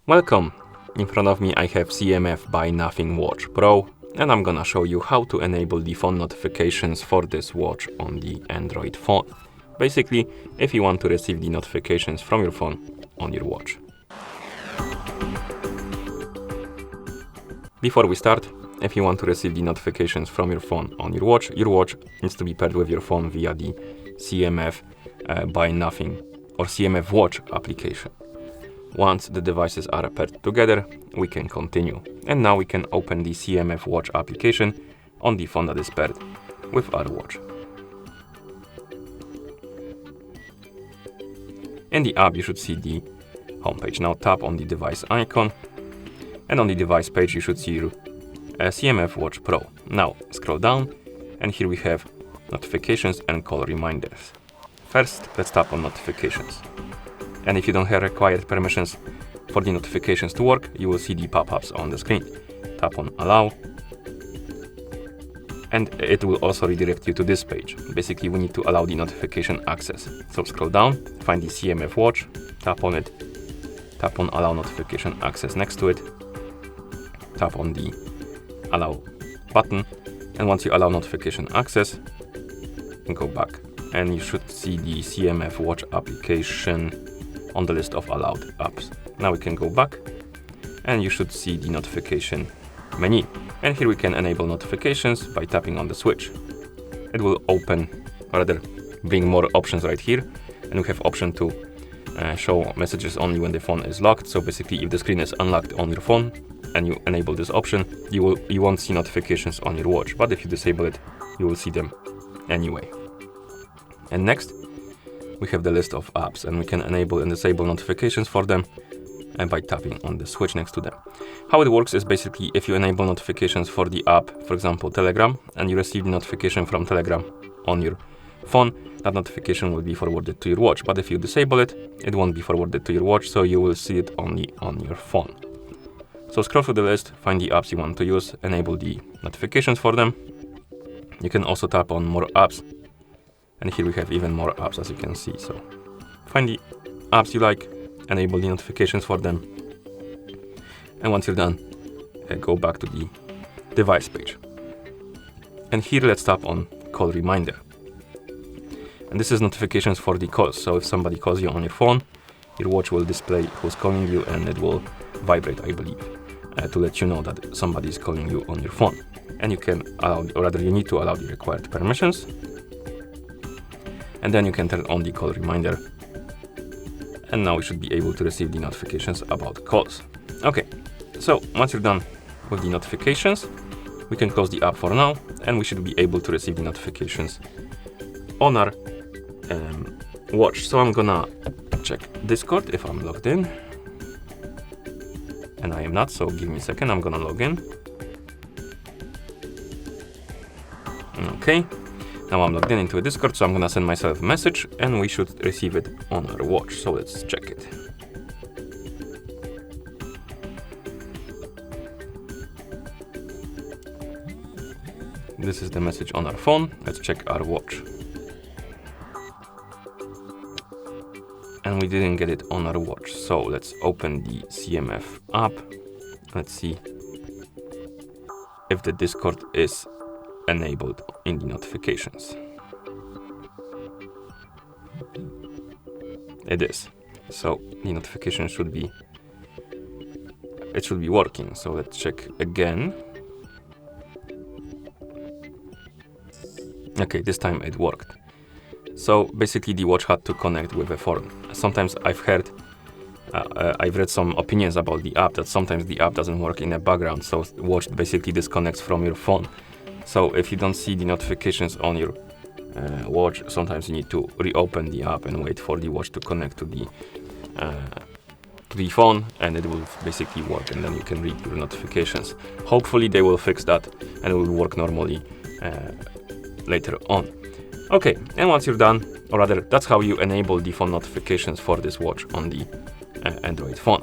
Welcome! In front of me I have CMF by Nothing Watch Pro, and I'm gonna show you how to enable the phone notifications for this watch on the Android phone. Basically, if you want to receive the notifications from your phone on your watch. Before we start, if you want to receive the notifications from your phone on your watch needs to be paired with your phone via the CMF by Nothing or CMF Watch application. Once the devices are paired together, we can continue. And now we can open the CMF Watch application on the phone that is paired with our watch. In the app, you should see the homepage. Now tap on the device icon, and on the device page, you should see your CMF Watch Pro. Now scroll down, and here we have notifications and call reminders. First, let's tap on notifications. And if you don't have required permissions for the notifications to work, you will see the pop-ups on the screen. Tap on Allow, and it will also redirect you to this page. Basically, we need to allow the notification access. So scroll down, find the CMF Watch, tap on it, tap on Allow Notification Access next to it, tap on the Allow button, and once you allow notification access, go back, and you should see the CMF Watch application on the list of allowed apps. Now we can go back, and you should see the notification menu. And here we can enable notifications by tapping on the switch. It will open, or rather bring more options right here, and we have option to show messages only when the phone is locked. So basically, if the screen is unlocked on your phone and you enable this option, you won't see notifications on your watch, but if you disable it, you will see them anyway. And next, we have the list of apps, and we can enable and disable notifications for them and by tapping on the switch next to them. How it works is basically if you enable notifications for the app, for example Telegram, and you receive the notification from Telegram on your phone, that notification will be forwarded to your watch. But if you disable it, it won't be forwarded to your watch, so you will see it only on your phone. So scroll through the list, find the apps you want to use, enable the notifications for them. You can also tap on more apps, and here we have even more apps, as you can see. So find the apps you like, enable the notifications for them, and once you're done, go back to the device page. And here let's tap on call reminder. And this is notifications for the calls. So if somebody calls you on your phone, your watch will display who's calling you, and it will vibrate, I believe, to let you know that somebody is calling you on your phone. And you can allow, or rather you need to allow the required permissions. And then you can turn on the call reminder. And now we should be able to receive the notifications about calls. Okay, so once you're done with the notifications, we can close the app for now, and we should be able to receive the notifications on our watch. So I'm gonna check Discord if I'm logged in. And I am not, so give me a second, I'm gonna log in. Okay. Now I'm logged in into a Discord, so I'm gonna send myself a message, and we should receive it on our watch. So let's check it. This is the message on our phone. Let's check our watch. And we didn't get it on our watch. So let's open the CMF app. Let's see if the Discord is enabled in the notifications. It is. So the notification should be working. So let's check again. Okay, this time it worked. So basically the watch had to connect with a phone. Sometimes I've read some opinions about the app that sometimes the app doesn't work in the background, so the watch basically disconnects from your phone. So if you don't see the notifications on your watch, sometimes you need to reopen the app and wait for the watch to connect to the phone, and it will basically work, and then you can read your notifications. Hopefully they will fix that and it will work normally later on. Okay, and once you're done, or rather that's how you enable the phone notifications for this watch on the Android phone.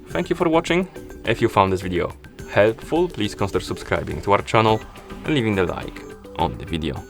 Thank you for watching. If you found this video helpful, please consider subscribing to our channel and leaving the like on the video.